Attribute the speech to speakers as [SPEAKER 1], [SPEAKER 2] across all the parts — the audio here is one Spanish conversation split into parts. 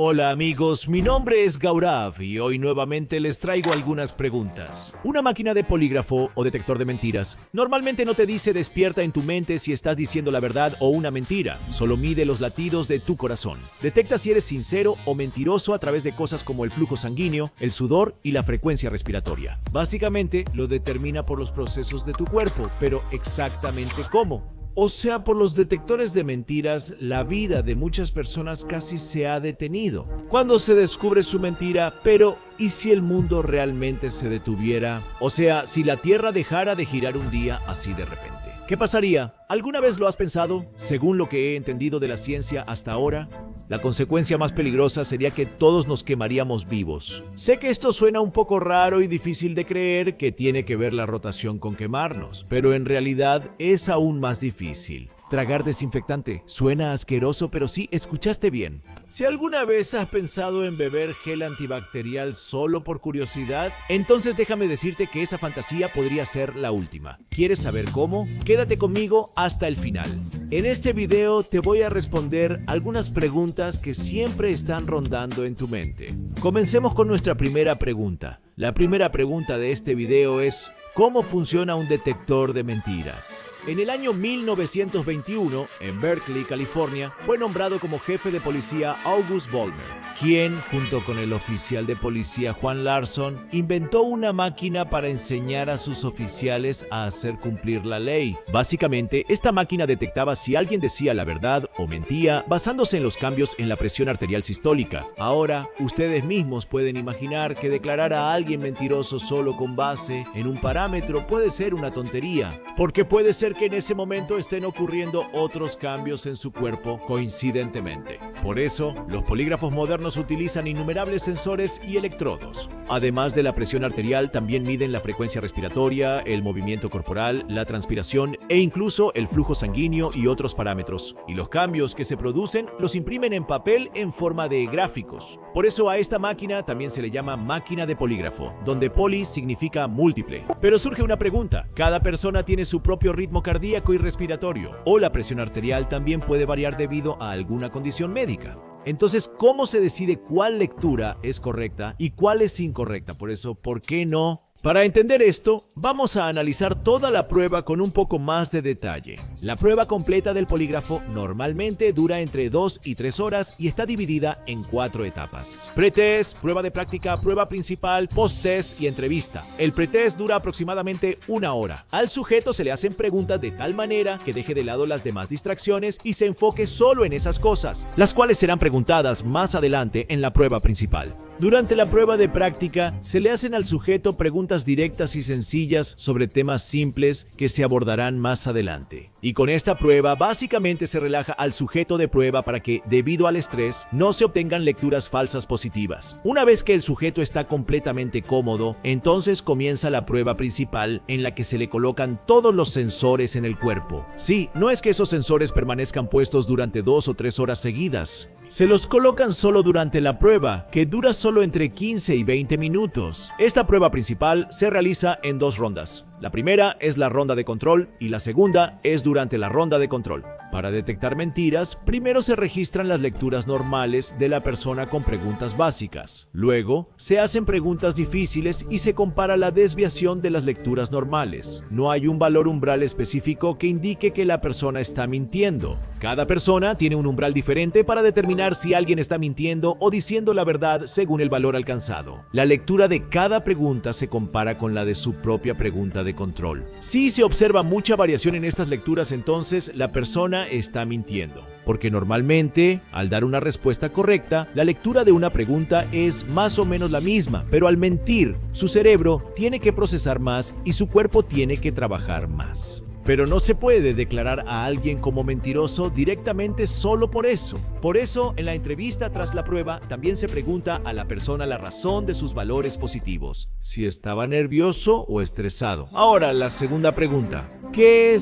[SPEAKER 1] Hola amigos, mi nombre es Gaurav y hoy nuevamente les traigo algunas preguntas. Una máquina de polígrafo o detector de mentiras normalmente no te dice despierta en tu mente si estás diciendo la verdad o una mentira, solo mide los latidos de tu corazón. Detecta si eres sincero o mentiroso a través de cosas como el flujo sanguíneo, el sudor y la frecuencia respiratoria. Básicamente lo determina por los procesos de tu cuerpo, pero exactamente cómo. O sea, por los detectores de mentiras, la vida de muchas personas casi se ha detenido. Cuando se descubre su mentira, pero ¿y si el mundo realmente se detuviera? O sea, si la Tierra dejara de girar un día así de repente. ¿Qué pasaría? ¿Alguna vez lo has pensado? Según lo que he entendido de la ciencia hasta ahora, la consecuencia más peligrosa sería que todos nos quemaríamos vivos. Sé que esto suena un poco raro y difícil de creer que tiene que ver la rotación con quemarnos, pero en realidad es aún más difícil. Tragar desinfectante. Suena asqueroso, pero sí, escuchaste bien. Si alguna vez has pensado en beber gel antibacterial solo por curiosidad, entonces déjame decirte que esa fantasía podría ser la última. ¿Quieres saber cómo? Quédate conmigo hasta el final. En este video te voy a responder algunas preguntas que siempre están rondando en tu mente. Comencemos con nuestra primera pregunta. La primera pregunta de este video es: ¿cómo funciona un detector de mentiras? En el año 1921, en Berkeley, California, fue nombrado como jefe de policía August Vollmer, quien, junto con el oficial de policía Juan Larson, inventó una máquina para enseñar a sus oficiales a hacer cumplir la ley. Básicamente, esta máquina detectaba si alguien decía la verdad o mentía basándose en los cambios en la presión arterial sistólica. Ahora, ustedes mismos pueden imaginar que declarar a alguien mentiroso solo con base en un parámetro puede ser una tontería, porque puede ser que en ese momento estén ocurriendo otros cambios en su cuerpo coincidentemente. Por eso, los polígrafos modernos utilizan innumerables sensores y electrodos. Además de la presión arterial, también miden la frecuencia respiratoria, el movimiento corporal, la transpiración e incluso el flujo sanguíneo y otros parámetros. Y los cambios que se producen los imprimen en papel en forma de gráficos. Por eso a esta máquina también se le llama máquina de polígrafo, donde poli significa múltiple. Pero surge una pregunta: ¿cada persona tiene su propio ritmo cardíaco y respiratorio? ¿O la presión arterial también puede variar debido a alguna condición médica? Entonces, ¿cómo se decide cuál lectura es correcta y cuál es incorrecta? Por eso, ¿por qué no? Para entender esto, vamos a analizar toda la prueba con un poco más de detalle. La prueba completa del polígrafo normalmente dura entre 2 y 3 horas y está dividida en 4 etapas: pretest, prueba de práctica, prueba principal, post-test y entrevista. El pretest dura aproximadamente 1 hora. Al sujeto se le hacen preguntas de tal manera que deje de lado las demás distracciones y se enfoque solo en esas cosas, las cuales serán preguntadas más adelante en la prueba principal. Durante la prueba de práctica, se le hacen al sujeto preguntas directas y sencillas sobre temas simples que se abordarán más adelante. Y con esta prueba, básicamente se relaja al sujeto de prueba para que, debido al estrés, no se obtengan lecturas falsas positivas. Una vez que el sujeto está completamente cómodo, entonces comienza la prueba principal, en la que se le colocan todos los sensores en el cuerpo. Sí, no es que esos sensores permanezcan puestos durante 2 o 3 horas seguidas. Se los colocan solo durante la prueba, que dura solo entre 15 y 20 minutos. Esta prueba principal se realiza en 2 rondas. La primera es la ronda de control y la segunda es durante la ronda de control. Para detectar mentiras, primero se registran las lecturas normales de la persona con preguntas básicas. Luego, se hacen preguntas difíciles y se compara la desviación de las lecturas normales. No hay un valor umbral específico que indique que la persona está mintiendo. Cada persona tiene un umbral diferente para determinar si alguien está mintiendo o diciendo la verdad según el valor alcanzado. La lectura de cada pregunta se compara con la de su propia pregunta de control. Si se observa mucha variación en estas lecturas, entonces la persona está mintiendo, porque normalmente, al dar una respuesta correcta, la lectura de una pregunta es más o menos la misma, pero al mentir, su cerebro tiene que procesar más y su cuerpo tiene que trabajar más. Pero no se puede declarar a alguien como mentiroso directamente solo por eso. Por eso, en la entrevista tras la prueba, también se pregunta a la persona la razón de sus valores positivos, si estaba nervioso o estresado. Ahora, la segunda pregunta, ¿qué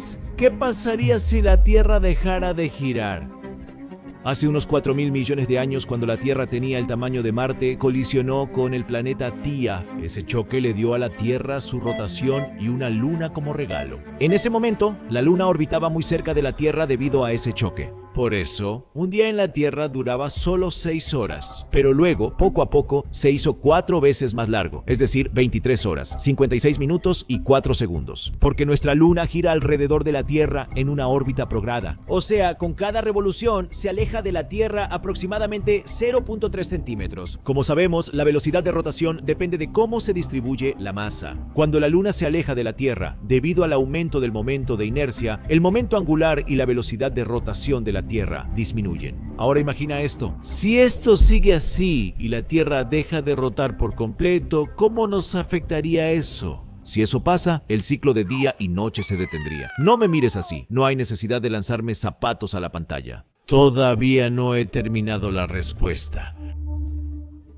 [SPEAKER 1] pasaría si la Tierra dejara de girar? Hace unos 4.000 millones de años, cuando la Tierra tenía el tamaño de Marte, colisionó con el planeta Tía. Ese choque le dio a la Tierra su rotación y una luna como regalo. En ese momento, la luna orbitaba muy cerca de la Tierra debido a ese choque. Por eso, un día en la Tierra duraba solo 6 horas, pero luego, poco a poco, se hizo 4 veces más largo, es decir, 23 horas, 56 minutos y 4 segundos, porque nuestra Luna gira alrededor de la Tierra en una órbita prograda. O sea, con cada revolución se aleja de la Tierra aproximadamente 0.3 centímetros. Como sabemos, la velocidad de rotación depende de cómo se distribuye la masa. Cuando la Luna se aleja de la Tierra, debido al aumento del momento de inercia, el momento angular y la velocidad de rotación de la Tierra disminuyen. Ahora imagina esto. Si esto sigue así y la Tierra deja de rotar por completo, ¿cómo nos afectaría eso? Si eso pasa, el ciclo de día y noche se detendría. No me mires así. No hay necesidad de lanzarme zapatos a la pantalla. Todavía no he terminado la respuesta.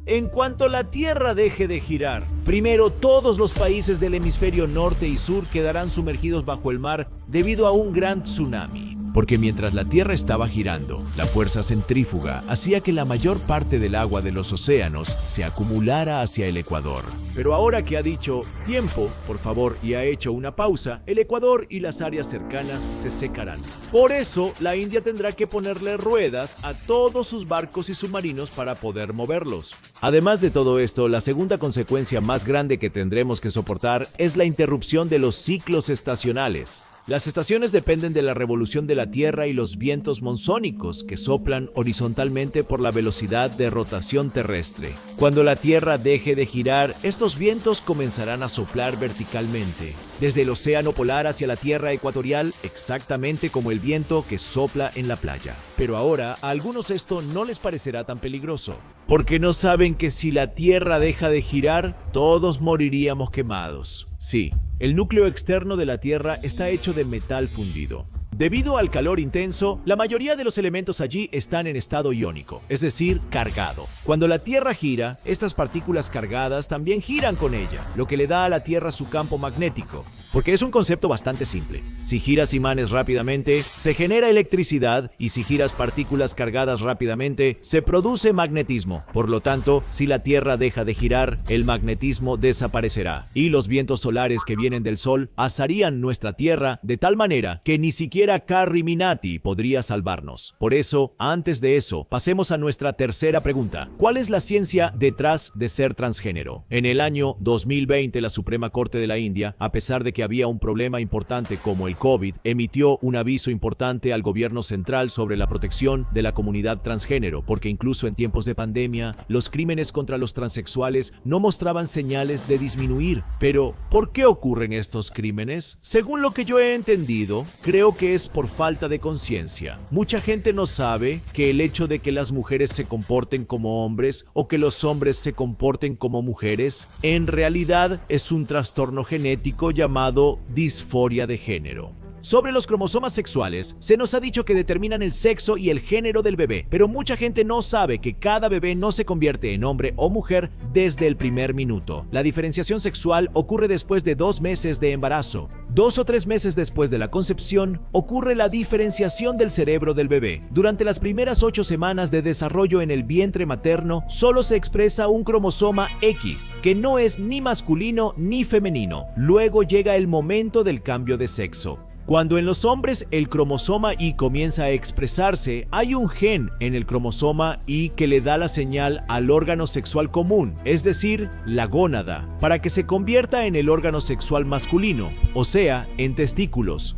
[SPEAKER 1] En cuanto la Tierra deje de girar, primero todos los países del hemisferio norte y sur quedarán sumergidos bajo el mar debido a un gran tsunami. Porque mientras la Tierra estaba girando, la fuerza centrífuga hacía que la mayor parte del agua de los océanos se acumulara hacia el Ecuador. Pero ahora que ha dicho tiempo, por favor, y ha hecho una pausa, el Ecuador y las áreas cercanas se secarán. Por eso, la India tendrá que ponerle ruedas a todos sus barcos y submarinos para poder moverlos. Además de todo esto, la segunda consecuencia más grande que tendremos que soportar es la interrupción de los ciclos estacionales. Las estaciones dependen de la revolución de la Tierra y los vientos monzónicos que soplan horizontalmente por la velocidad de rotación terrestre. Cuando la Tierra deje de girar, estos vientos comenzarán a soplar verticalmente, desde el océano polar hacia la Tierra ecuatorial, exactamente como el viento que sopla en la playa. Pero ahora, a algunos esto no les parecerá tan peligroso, porque no saben que si la Tierra deja de girar, todos moriríamos quemados. Sí. El núcleo externo de la Tierra está hecho de metal fundido. Debido al calor intenso, la mayoría de los elementos allí están en estado iónico, es decir, cargado. Cuando la Tierra gira, estas partículas cargadas también giran con ella, lo que le da a la Tierra su campo magnético. Porque es un concepto bastante simple. Si giras imanes rápidamente, se genera electricidad, y si giras partículas cargadas rápidamente, se produce magnetismo. Por lo tanto, si la Tierra deja de girar, el magnetismo desaparecerá, y los vientos solares que vienen del Sol asarían nuestra Tierra de tal manera que ni siquiera Carriminati podría salvarnos. Por eso, antes de eso, pasemos a nuestra tercera pregunta. ¿Cuál es la ciencia detrás de ser transgénero? En el año 2020, la Suprema Corte de la India, a pesar de que había un problema importante como el COVID, emitió un aviso importante al gobierno central sobre la protección de la comunidad transgénero, porque incluso en tiempos de pandemia, los crímenes contra los transexuales no mostraban señales de disminuir. Pero, ¿por qué ocurren estos crímenes? Según lo que yo he entendido, creo que es por falta de conciencia. Mucha gente no sabe que el hecho de que las mujeres se comporten como hombres o que los hombres se comporten como mujeres, en realidad es un trastorno genético llamado disforia de género. Sobre los cromosomas sexuales, se nos ha dicho que determinan el sexo y el género del bebé, pero mucha gente no sabe que cada bebé no se convierte en hombre o mujer desde el primer minuto. La diferenciación sexual ocurre después de 2 meses de embarazo. 2 o 3 meses después de la concepción, ocurre la diferenciación del cerebro del bebé. Durante las primeras 8 semanas de desarrollo en el vientre materno, solo se expresa un cromosoma X, que no es ni masculino ni femenino. Luego llega el momento del cambio de sexo. Cuando en los hombres el cromosoma Y comienza a expresarse, hay un gen en el cromosoma Y que le da la señal al órgano sexual común, es decir, la gónada, para que se convierta en el órgano sexual masculino, o sea, en testículos.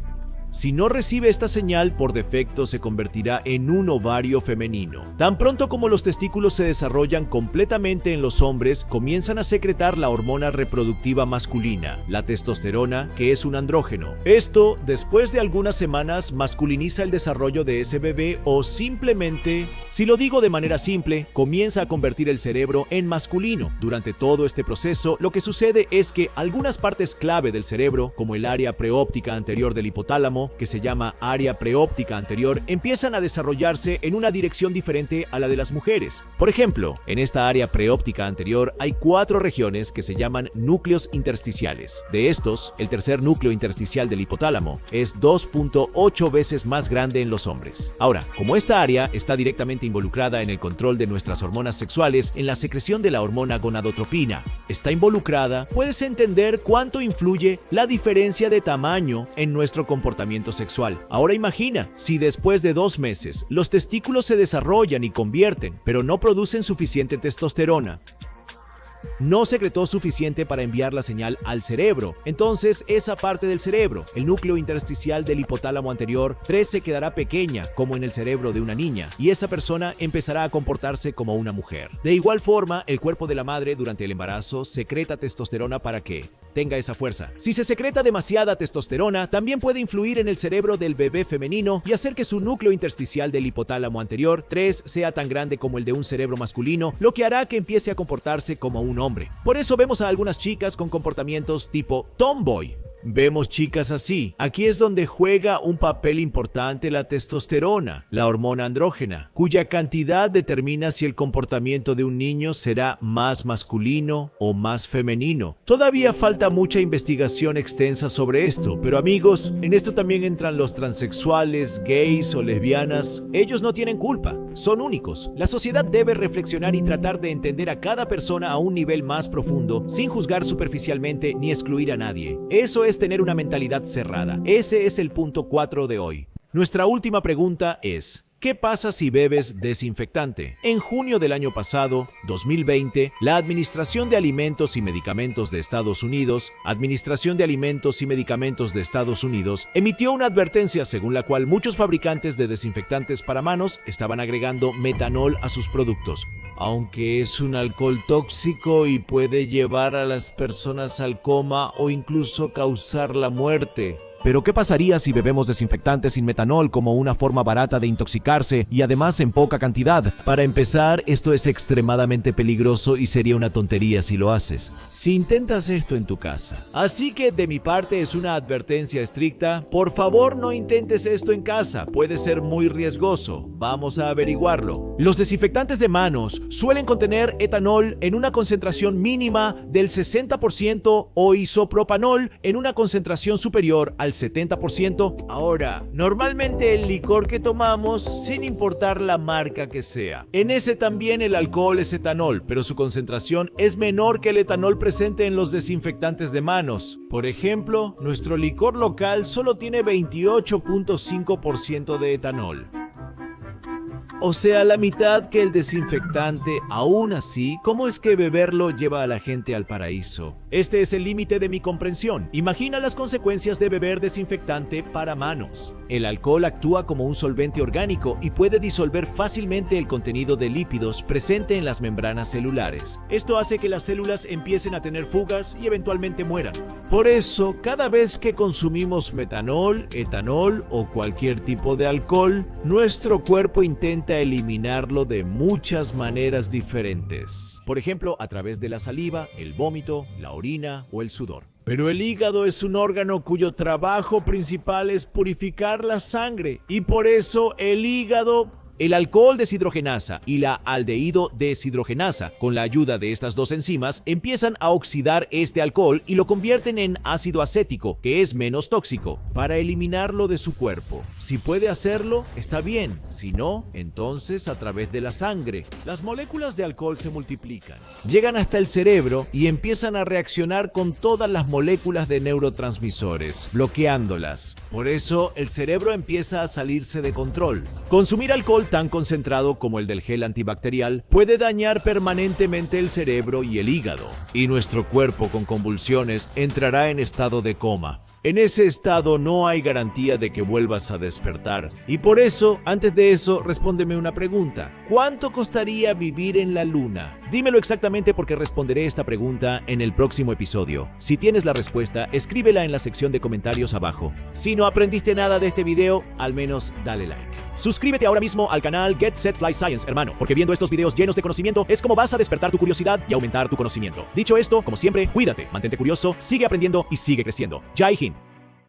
[SPEAKER 1] Si no recibe esta señal, por defecto se convertirá en un ovario femenino. Tan pronto como los testículos se desarrollan completamente en los hombres, comienzan a secretar la hormona reproductiva masculina, la testosterona, que es un andrógeno. Esto, después de algunas semanas, masculiniza el desarrollo de ese bebé o simplemente, si lo digo de manera simple, comienza a convertir el cerebro en masculino. Durante todo este proceso, lo que sucede es que algunas partes clave del cerebro, como el área preóptica anterior del hipotálamo, que se llama área preóptica anterior, empiezan a desarrollarse en una dirección diferente a la de las mujeres. Por ejemplo, en esta área preóptica anterior hay 4 regiones que se llaman núcleos intersticiales. De estos, el tercer núcleo intersticial del hipotálamo es 2.8 veces más grande en los hombres. Ahora, como esta área está directamente involucrada en el control de nuestras hormonas sexuales, en la secreción de la hormona gonadotropina, está involucrada, puedes entender cuánto influye la diferencia de tamaño en nuestro comportamiento comportamiento sexual. Ahora imagina, si después de 2 meses los testículos se desarrollan y convierten, pero no producen suficiente testosterona. No secretó suficiente para enviar la señal al cerebro. Entonces, esa parte del cerebro, el núcleo intersticial del hipotálamo anterior 3, se quedará pequeña, como en el cerebro de una niña, y esa persona empezará a comportarse como una mujer. De igual forma, el cuerpo de la madre durante el embarazo secreta testosterona para que tenga esa fuerza. Si se secreta demasiada testosterona, también puede influir en el cerebro del bebé femenino y hacer que su núcleo intersticial del hipotálamo anterior 3 sea tan grande como el de un cerebro masculino, lo que hará que empiece a comportarse como un hombre. Por eso vemos a algunas chicas con comportamientos tipo tomboy. Vemos chicas así. Aquí es donde juega un papel importante la testosterona, la hormona andrógena, cuya cantidad determina si el comportamiento de un niño será más masculino o más femenino. Todavía falta mucha investigación extensa sobre esto, pero amigos, en esto también entran los transexuales, gays o lesbianas. Ellos no tienen culpa, son únicos. La sociedad debe reflexionar y tratar de entender a cada persona a un nivel más profundo, sin juzgar superficialmente ni excluir a nadie. Eso es tener una mentalidad cerrada. Ese es el punto 4 de hoy. Nuestra última pregunta es: ¿qué pasa si bebes desinfectante? En junio del año pasado, 2020, la Administración de Alimentos y Medicamentos de Estados Unidos, emitió una advertencia según la cual muchos fabricantes de desinfectantes para manos estaban agregando metanol a sus productos. Aunque es un alcohol tóxico y puede llevar a las personas al coma o incluso causar la muerte. Pero ¿qué pasaría si bebemos desinfectantes sin metanol como una forma barata de intoxicarse y además en poca cantidad? Para empezar, esto es extremadamente peligroso y sería una tontería si lo haces. Si intentas esto en tu casa. Así que de mi parte es una advertencia estricta. Por favor, no intentes esto en casa. Puede ser muy riesgoso. Vamos a averiguarlo. Los desinfectantes de manos suelen contener etanol en una concentración mínima del 60% o isopropanol en una concentración superior al 70%. Ahora, normalmente el licor que tomamos, sin importar la marca que sea, en ese también el alcohol es etanol, pero su concentración es menor que el etanol presente en los desinfectantes de manos. Por ejemplo, nuestro licor local solo tiene 28.5% de etanol. O sea, la mitad que el desinfectante. Aún así, ¿cómo es que beberlo lleva a la gente al paraíso? Este es el límite de mi comprensión. Imagina las consecuencias de beber desinfectante para manos. El alcohol actúa como un solvente orgánico y puede disolver fácilmente el contenido de lípidos presente en las membranas celulares. Esto hace que las células empiecen a tener fugas y eventualmente mueran. Por eso, cada vez que consumimos metanol, etanol o cualquier tipo de alcohol, nuestro cuerpo intenta eliminarlo de muchas maneras diferentes. Por ejemplo, a través de la saliva, el vómito, la orina o el sudor. Pero el hígado es un órgano cuyo trabajo principal es purificar la sangre, y por eso el alcohol deshidrogenasa y la aldehído deshidrogenasa, con la ayuda de estas dos enzimas, empiezan a oxidar este alcohol y lo convierten en ácido acético, que es menos tóxico, para eliminarlo de su cuerpo. Si puede hacerlo, está bien. Si no, entonces a través de la sangre. Las moléculas de alcohol se multiplican, llegan hasta el cerebro y empiezan a reaccionar con todas las moléculas de neurotransmisores, bloqueándolas. Por eso, el cerebro empieza a salirse de control. Consumir alcohol tan concentrado como el del gel antibacterial puede dañar permanentemente el cerebro y el hígado, y nuestro cuerpo con convulsiones entrará en estado de coma. En ese estado no hay garantía de que vuelvas a despertar. Y por eso, antes de eso, respóndeme una pregunta. ¿Cuánto costaría vivir en la luna? Dímelo exactamente porque responderé esta pregunta en el próximo episodio. Si tienes la respuesta, escríbela en la sección de comentarios abajo. Si no aprendiste nada de este video, al menos dale like. Suscríbete ahora mismo al canal Get Set Fly Science, hermano, porque viendo estos videos llenos de conocimiento es como vas a despertar tu curiosidad y aumentar tu conocimiento. Dicho esto, como siempre, cuídate, mantente curioso, sigue aprendiendo y sigue creciendo. Jai Hind.